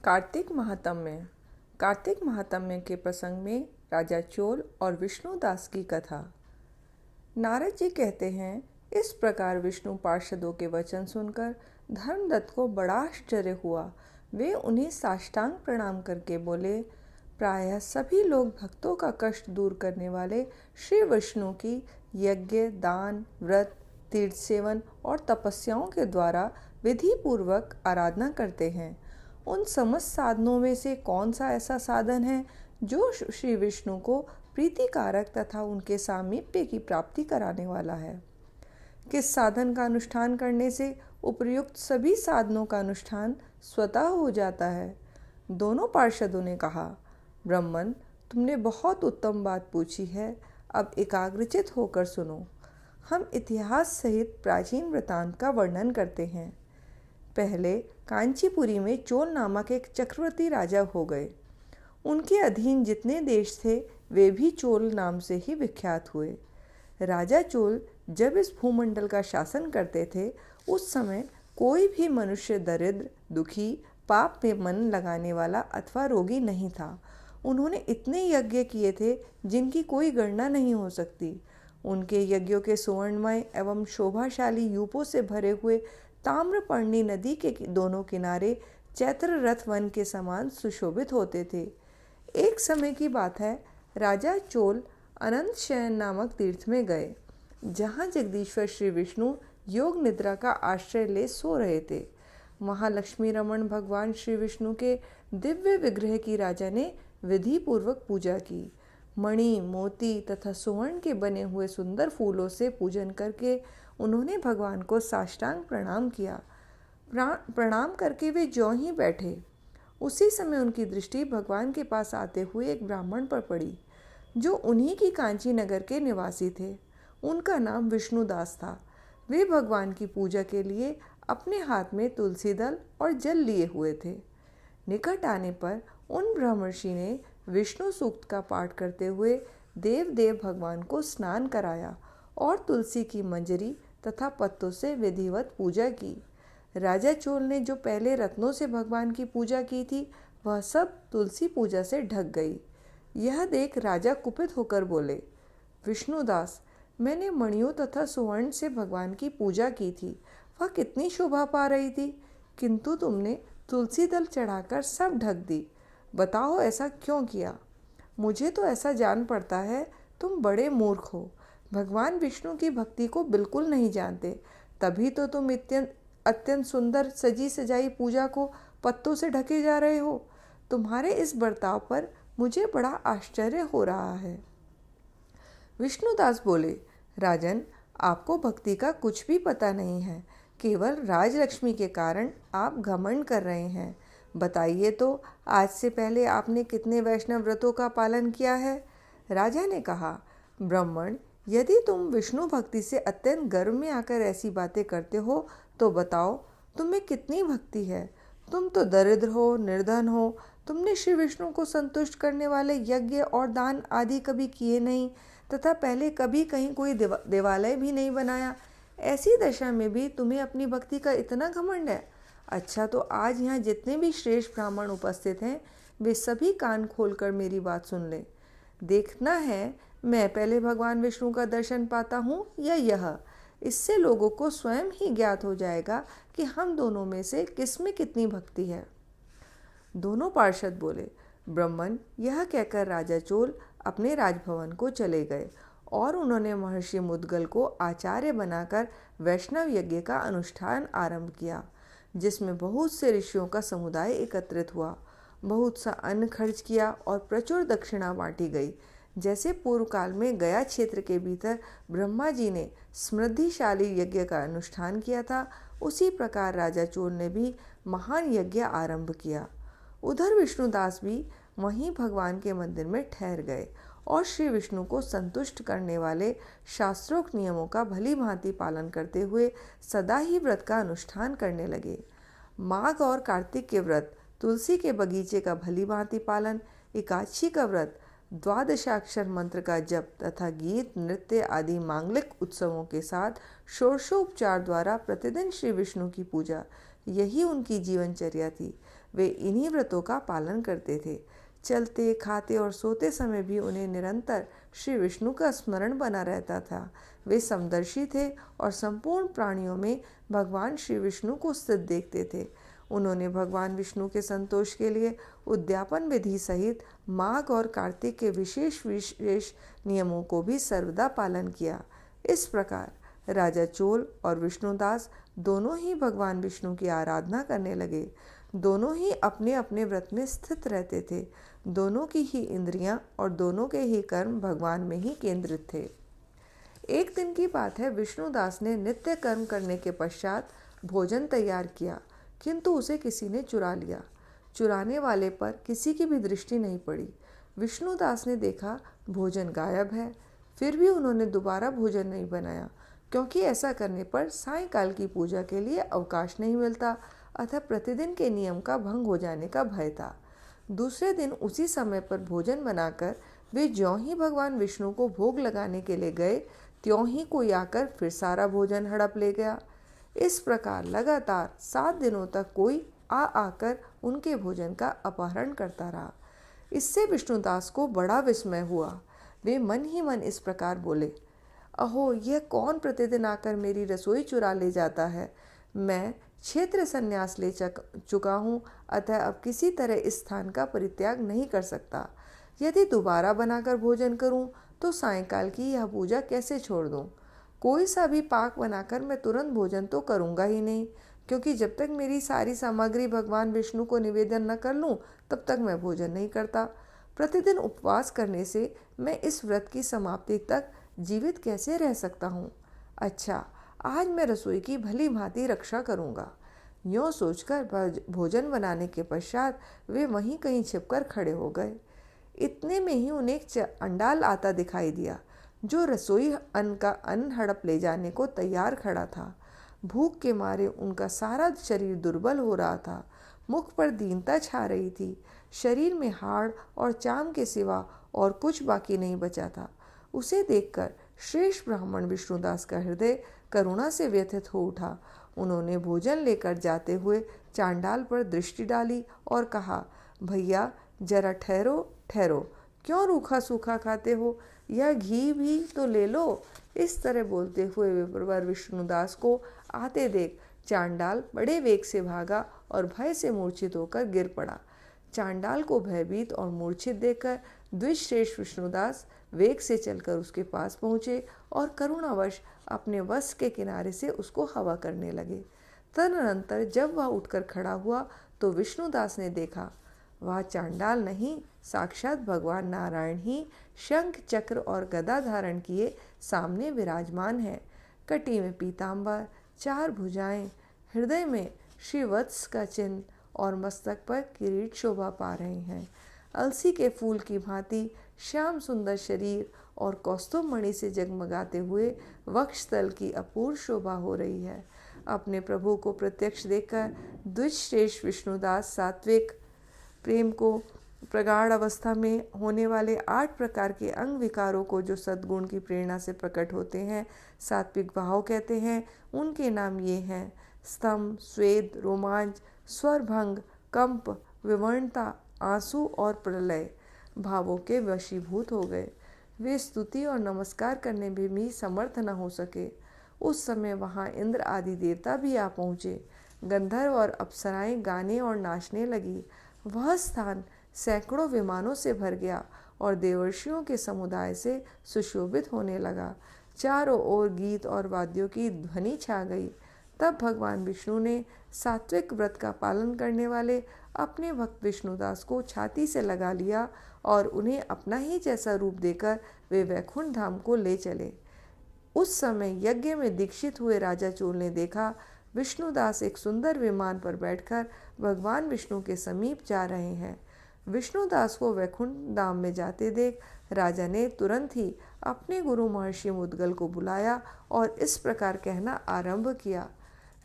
कार्तिक महात्म्य। कार्तिक महात्म्य के प्रसंग में राजा चोल और विष्णुदास की कथा। नारद जी कहते हैं, इस प्रकार विष्णु पार्षदों के वचन सुनकर धर्मदत्त को बड़ा आश्चर्य हुआ। वे उन्हें साष्टांग प्रणाम करके बोले, प्रायः सभी लोग भक्तों का कष्ट दूर करने वाले श्री विष्णु की यज्ञ, दान, व्रत, तीर्थ सेवन और तपस्याओं के द्वारा विधि पूर्वक आराधना करते हैं। उन समस्त साधनों में से कौन सा ऐसा साधन है जो श्री विष्णु को प्रीतिकारक तथा उनके सामीप्य की प्राप्ति कराने वाला है? किस साधन का अनुष्ठान करने से उपर्युक्त सभी साधनों का अनुष्ठान स्वतः हो जाता है? दोनों पार्षदों ने कहा, ब्राह्मण, तुमने बहुत उत्तम बात पूछी है। अब एकाग्रचित होकर सुनो। हम इतिहास सहित प्राचीन वृतांत का वर्णन करते हैं। पहले कांचीपुरी में चोल नामक एक चक्रवर्ती राजा हो गए। उनके अधीन जितने देश थे वे भी चोल नाम से ही विख्यात हुए। राजा चोल जब इस भूमंडल का शासन करते थे उस समय कोई भी मनुष्य दरिद्र, दुखी, पाप में मन लगाने वाला अथवा रोगी नहीं था। उन्होंने इतने यज्ञ किए थे जिनकी कोई गणना नहीं हो सकती। उनके यज्ञों के सुवर्णमय एवं शोभाशाली यूपों से भरे हुए ताम्रपर्णी नदी के दोनों किनारे चैत्र रथ वन के समान सुशोभित होते थे। एक समय की बात है, राजा चोल अनंत शयन नामक तीर्थ में गए, जहाँ जगदीश्वर श्री विष्णु योग निद्रा का आश्रय ले सो रहे थे। वहाँ लक्ष्मी रमण भगवान श्री विष्णु के दिव्य विग्रह की राजा ने विधि पूर्वक पूजा की। मणि, मोती तथा सुवर्ण के बने हुए सुंदर फूलों से पूजन करके उन्होंने भगवान को साष्टांग प्रणाम किया। प्रणाम करके वे ज्यों ही बैठे, उसी समय उनकी दृष्टि भगवान के पास आते हुए एक ब्राह्मण पर पड़ी, जो उन्हीं की कांची नगर के निवासी थे। उनका नाम विष्णुदास था। वे भगवान की पूजा के लिए अपने हाथ में तुलसी दल और जल लिए हुए थे। निकट आने पर उन ब्रह्मर्षि ने विष्णु सूक्त का पाठ करते हुए देव भगवान को स्नान कराया और तुलसी की मंजरी तथा पत्तों से विधिवत पूजा की। राजा चोल ने जो पहले रत्नों से भगवान की पूजा की थी वह सब तुलसी पूजा से ढक गई। यह देख राजा कुपित होकर बोले, विष्णुदास, मैंने मणियों तथा सुवर्ण से भगवान की पूजा की थी, वह कितनी शोभा पा रही थी, किंतु तुमने तुलसी दल चढ़ाकर सब ढक दी। बताओ ऐसा क्यों किया? मुझे तो ऐसा जान पड़ता है तुम बड़े मूर्ख हो, भगवान विष्णु की भक्ति को बिल्कुल नहीं जानते, तभी तो तुम अत्यंत सुंदर सजी सजाई पूजा को पत्तों से ढके जा रहे हो। तुम्हारे इस बर्ताव पर मुझे बड़ा आश्चर्य हो रहा है। विष्णुदास बोले, राजन, आपको भक्ति का कुछ भी पता नहीं है, केवल राजलक्ष्मी के कारण आप घमंड कर रहे हैं। बताइए तो, आज से पहले आपने कितने वैष्णव व्रतों का पालन किया है? राजा ने कहा, ब्राह्मण, यदि तुम विष्णु भक्ति से अत्यंत गर्व में आकर ऐसी बातें करते हो तो बताओ तुम्हें कितनी भक्ति है? तुम तो दरिद्र हो, निर्धन हो, तुमने श्री विष्णु को संतुष्ट करने वाले यज्ञ और दान आदि कभी किए नहीं तथा पहले कभी कहीं कोई देवालय भी नहीं बनाया। ऐसी दशा में भी तुम्हें अपनी भक्ति का इतना घमंड है। अच्छा, तो आज यहाँ जितने भी श्रेष्ठ ब्राह्मण उपस्थित हैं वे सभी कान खोलकर मेरी बात सुन लें। देखना है मैं पहले भगवान विष्णु का दर्शन पाता हूँ या यह। इससे लोगों को स्वयं ही ज्ञात हो जाएगा कि हम दोनों में से किस में कितनी भक्ति है। दोनों पार्षद बोले, ब्राह्मण, यह कहकर राजा चोल अपने राजभवन को चले गए और उन्होंने महर्षि मुद्गल को आचार्य बनाकर वैष्णव यज्ञ का अनुष्ठान आरंभ किया, जिसमें बहुत से ऋषियों का समुदाय एकत्रित हुआ। बहुत सा अन्न खर्च किया और प्रचुर दक्षिणा बांटी गई। जैसे पूर्व काल में गया क्षेत्र के भीतर ब्रह्मा जी ने समृद्धिशाली यज्ञ का अनुष्ठान किया था, उसी प्रकार राजा चोल ने भी महान यज्ञ आरंभ किया। उधर विष्णुदास भी वहीं भगवान के मंदिर में ठहर गए और श्री विष्णु को संतुष्ट करने वाले शास्त्रोक्त नियमों का भली भांति पालन करते हुए सदा ही व्रत का अनुष्ठान करने लगे। माघ और कार्तिक के व्रत, तुलसी के बगीचे का भली भांति पालन, एकादशी का व्रत, द्वादशाक्षर मंत्र का जप तथा गीत, नृत्य आदि मांगलिक उत्सवों के साथ षोडशोपचार द्वारा प्रतिदिन श्री विष्णु की पूजा, यही उनकी जीवनचर्या थी। वे इन्हीं व्रतों का पालन करते थे। चलते, खाते और सोते समय भी उन्हें निरंतर श्री विष्णु का स्मरण बना रहता था। वे समदर्शी थे और संपूर्ण प्राणियों में भगवान श्री विष्णु को स्थित देखते थे। उन्होंने भगवान विष्णु के संतोष के लिए उद्यापन विधि सहित माघ और कार्तिक के विशेष विशेष नियमों को भी सर्वदा पालन किया। इस प्रकार राजा चोल और विष्णुदास दोनों ही भगवान विष्णु की आराधना करने लगे। दोनों ही अपने अपने व्रत में स्थित रहते थे। दोनों की ही इंद्रियां और दोनों के ही कर्म भगवान में ही केंद्रित थे। एक दिन की बात है, विष्णुदास ने नित्य कर्म करने के पश्चात भोजन तैयार किया, किंतु उसे किसी ने चुरा लिया। चुराने वाले पर किसी की भी दृष्टि नहीं पड़ी। विष्णुदास ने देखा भोजन गायब है। फिर भी उन्होंने दोबारा भोजन नहीं बनाया, क्योंकि ऐसा करने पर सायंकाल की पूजा के लिए अवकाश नहीं मिलता, अतः प्रतिदिन के नियम का भंग हो जाने का भय था। दूसरे दिन उसी समय पर भोजन बनाकर वे ज्यों ही भगवान विष्णु को भोग लगाने के लिए गए, त्यों ही कोई आकर फिर सारा भोजन हड़प ले गया। इस प्रकार लगातार 7 दिनों तक कोई आकर उनके भोजन का अपहरण करता रहा। इससे विष्णुदास को बड़ा विस्मय हुआ। वे मन ही मन इस प्रकार बोले, अहो, यह कौन प्रतिदिन आकर मेरी रसोई चुरा ले जाता है। मैं क्षेत्र संन्यास ले चुका हूँ, अतः अब किसी तरह इस स्थान का परित्याग नहीं कर सकता। यदि दोबारा बनाकर भोजन करूँ तो सायंकाल की यह पूजा कैसे छोड़ दूँ। कोई सा भी पाक बनाकर मैं तुरंत भोजन तो करूँगा ही नहीं, क्योंकि जब तक मेरी सारी सामग्री भगवान विष्णु को निवेदन न कर लूँ तब तक मैं भोजन नहीं करता। प्रतिदिन उपवास करने से मैं इस व्रत की समाप्ति तक जीवित कैसे रह सकता हूँ। अच्छा, आज मैं रसोई की भली भांति रक्षा करूँगा। यूँ सोचकर भोजन बनाने के पश्चात वे वहीं कहीं छिपकर खड़े हो गए। इतने में ही उन्हें एक अंडाल आता दिखाई दिया, जो रसोई अन्न हड़प ले जाने को तैयार खड़ा था। भूख के मारे उनका सारा शरीर दुर्बल हो रहा था। मुख पर दीनता छा रही थी। शरीर में हाड़ और चाम के सिवा और कुछ बाकी नहीं बचा था। उसे देखकर श्रेष्ठ ब्राह्मण विष्णुदास का हृदय करुणा से व्यथित हो उठा। उन्होंने भोजन लेकर जाते हुए चांडाल पर दृष्टि डाली और कहा, भैया जरा ठहरो ठहरो, क्यों रूखा सूखा खाते हो, यह घी भी तो ले लो। इस तरह बोलते हुए विप्रवर विष्णुदास को आते देख चांडाल बड़े वेग से भागा और भय से मूर्छित होकर गिर पड़ा। चांडाल को भयभीत और मूर्छित देखकर द्विजश्रेष्ठ विष्णुदास वेग से चलकर उसके पास पहुँचे और करुणावश अपने वस्त्र के किनारे से उसको हवा करने लगे। तदनंतर जब वह उठकर खड़ा हुआ तो विष्णुदास ने देखा, वह चांडाल नहीं, साक्षात भगवान नारायण ही शंख चक्र और गदा धारण किए सामने विराजमान है। कटी में पीतांबर, 4 भुजाएं, हृदय में श्रीवत्स का चिन्ह और मस्तक पर किरीट शोभा पा रहे हैं। अलसी के फूल की भांति श्याम सुंदर शरीर और कौस्तुभ मणि से जगमगाते हुए वक्षस्थल की अपूर्व शोभा हो रही है। अपने प्रभु को प्रत्यक्ष देखकर द्विजश्रेष्ठ विष्णुदास सात्विक प्रेम को प्रगाढ़ अवस्था में होने वाले 8 प्रकार के अंग विकारों को, जो सद्गुण की प्रेरणा से प्रकट होते हैं, सात्विक भाव कहते हैं। उनके नाम ये हैं: स्तंभ, स्वेद, रोमांच, स्वरभंग, कंप, विवर्णता, आंसू और प्रलय। भावों के वशीभूत हो गए। वे स्तुति और नमस्कार करने में भी समर्थ न हो सके। उस समय वहाँ इंद्र आदि देवता भी आ पहुँचे। गंधर्व और अप्सराएं गाने और नाचने लगी। वह स्थान सैकड़ों विमानों से भर गया और देवर्षियों के समुदाय से सुशोभित होने लगा। चारों ओर गीत और वाद्यों की ध्वनि छा गई। तब भगवान विष्णु ने सात्विक व्रत का पालन करने वाले अपने भक्त विष्णुदास को छाती से लगा लिया और उन्हें अपना ही जैसा रूप देकर वे वैकुंठ धाम को ले चले। उस समय यज्ञ में दीक्षित हुए राजा चोल ने देखा, विष्णुदास एक सुंदर विमान पर बैठकर भगवान विष्णु के समीप जा रहे हैं। विष्णुदास को वैकुंठ धाम में जाते देख राजा ने तुरंत ही अपने गुरु महर्षि मुद्गल को बुलाया और इस प्रकार कहना आरंभ किया।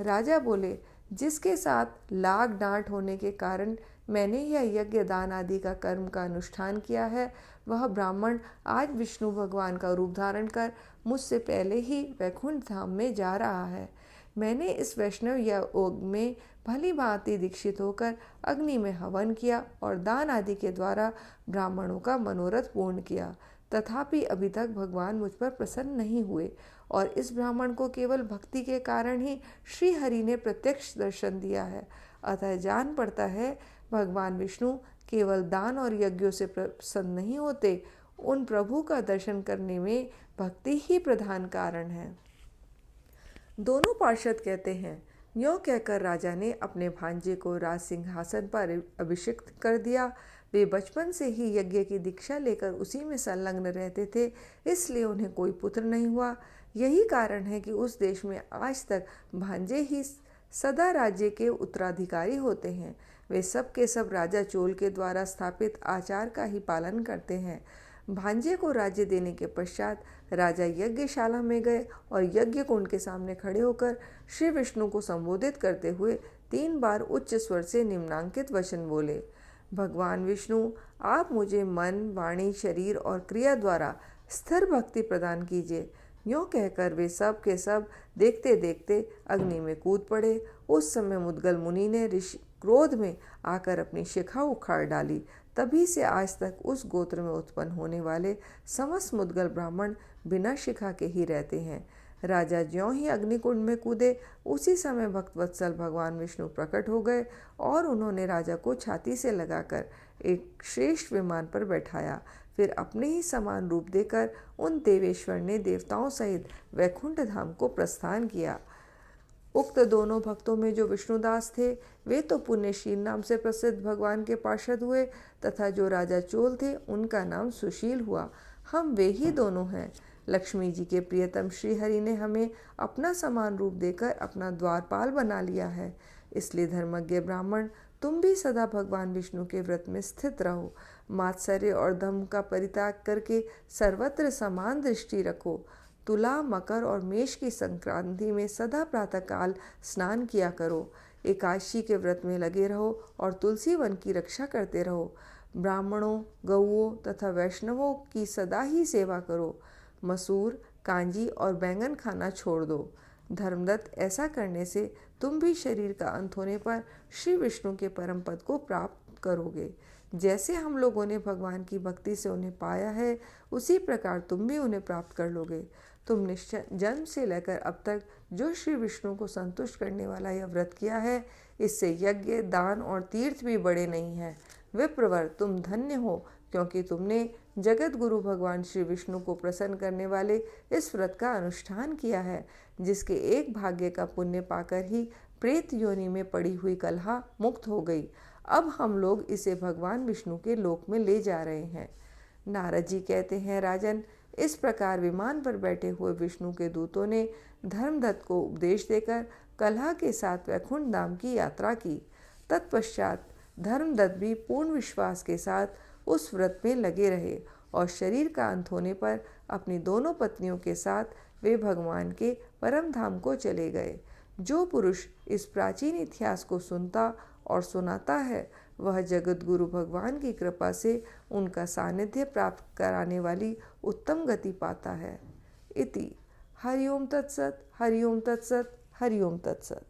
राजा बोले, जिसके साथ लाग डांट होने के कारण मैंने यह यज्ञ दान आदि का कर्म का अनुष्ठान किया है, वह ब्राह्मण आज विष्णु भगवान का रूप धारण कर मुझसे पहले ही वैकुंठ धाम में जा रहा है। मैंने इस वैष्णव योग में भली भांति दीक्षित होकर अग्नि में हवन किया और दान आदि के द्वारा ब्राह्मणों का मनोरथ पूर्ण किया, तथापि अभी तक भगवान मुझ पर प्रसन्न नहीं हुए और इस ब्राह्मण को केवल भक्ति के कारण ही श्री हरि ने प्रत्यक्ष दर्शन दिया है। अतः जान पड़ता है भगवान विष्णु केवल दान और यज्ञों से प्रसन्न नहीं होते, उन प्रभु का दर्शन करने में भक्ति ही प्रधान कारण है। दोनों पार्षद कहते हैं, यों कहकर राजा ने अपने भांजे को राज सिंहासन पर अभिषिक्त कर दिया। वे बचपन से ही यज्ञ की दीक्षा लेकर उसी में संलग्न रहते थे, इसलिए उन्हें कोई पुत्र नहीं हुआ। यही कारण है कि उस देश में आज तक भांजे ही सदा राज्य के उत्तराधिकारी होते हैं। वे सब के सब राजा चोल के द्वारा स्थापित आचार का ही पालन करते हैं। भांजे को राज्य देने के पश्चात राजा यज्ञशाला में गए और यज्ञ कुंड के सामने खड़े होकर श्री विष्णु को संबोधित करते हुए 3 बार उच्च स्वर से निम्नांकित वचन बोले। भगवान विष्णु, आप मुझे मन, वाणी, शरीर और क्रिया द्वारा स्थिर भक्ति प्रदान कीजिए। यों कहकर वे सब के सब देखते देखते अग्नि में कूद पड़े। उस समय मुद्गल मुनि ने ऋषि क्रोध में आकर अपनी शिखा उखाड़ डाली। तभी से आज तक उस गोत्र में उत्पन्न होने वाले समस्त मुद्गल ब्राह्मण बिना शिखा के ही रहते हैं। राजा ज्यों ही अग्निकुंड में कूदे, उसी समय भक्तवत्सल भगवान विष्णु प्रकट हो गए और उन्होंने राजा को छाती से लगाकर एक श्रेष्ठ विमान पर बैठाया। फिर अपने ही समान रूप देकर उन देवेश्वर ने देवताओं सहित वैकुंठ धाम को प्रस्थान किया। उक्त दोनों भक्तों में जो विष्णुदास थे, वे तो पुण्यशील नाम से प्रसिद्ध भगवान के पार्षद हुए, तथा जो राजा चोल थे उनका नाम सुशील हुआ। हम वे ही दोनों हैं। लक्ष्मी जी के प्रियतम श्री हरि ने हमें अपना समान रूप देकर अपना द्वारपाल बना लिया है। इसलिए धर्मज्ञ ब्राह्मण, तुम भी सदा भगवान विष्णु के व्रत में स्थित रहो। मात्सर्य और दम्भ का परित्याग करके सर्वत्र समान दृष्टि रखो। तुला, मकर और मेष की संक्रांति में सदा प्रातःकाल स्नान किया करो। एकादशी के व्रत में लगे रहो और तुलसी वन की रक्षा करते रहो। ब्राह्मणों, गौओं तथा वैष्णवों की सदा ही सेवा करो। मसूर, कांजी और बैंगन खाना छोड़ दो। धर्मदत्त, ऐसा करने से तुम भी शरीर का अंत होने पर श्री विष्णु के परम पद को प्राप्त करोगे। जैसे हम लोगों ने भगवान की भक्ति से उन्हें पाया है, उसी प्रकार तुम भी उन्हें प्राप्त कर लोगे। तुम निश्चय जन्म से लेकर अब तक जो श्री विष्णु को संतुष्ट करने वाला यह व्रत किया है, इससे यज्ञ, दान और तीर्थ भी बड़े नहीं हैं। विप्रवर, तुम धन्य हो, क्योंकि तुमने जगत गुरु भगवान श्री विष्णु को प्रसन्न करने वाले इस व्रत का अनुष्ठान किया है, जिसके एक भाग्य का पुण्य पाकर ही प्रेत योनि में पड़ी हुई कलहा मुक्त हो गई। अब हम लोग इसे भगवान विष्णु के लोक में ले जा रहे हैं। नारद जी कहते हैं, राजन, इस प्रकार विमान पर बैठे हुए विष्णु के दूतों ने धर्मदत्त को उपदेश देकर कलहा के साथ वैकुंठ धाम की यात्रा की। तत्पश्चात धर्मदत्त भी पूर्ण विश्वास के साथ उस व्रत में लगे रहे और शरीर का अंत होने पर अपनी दोनों पत्नियों के साथ वे भगवान के परम धाम को चले गए। जो पुरुष इस प्राचीन इतिहास को सुनता और सुनाता है, वह जगत गुरु भगवान की कृपा से उनका सानिध्य प्राप्त कराने वाली उत्तम गति पाता है। इति हरिओम तत्सत, हरिओम तत्सत, हरिओम तत्सत।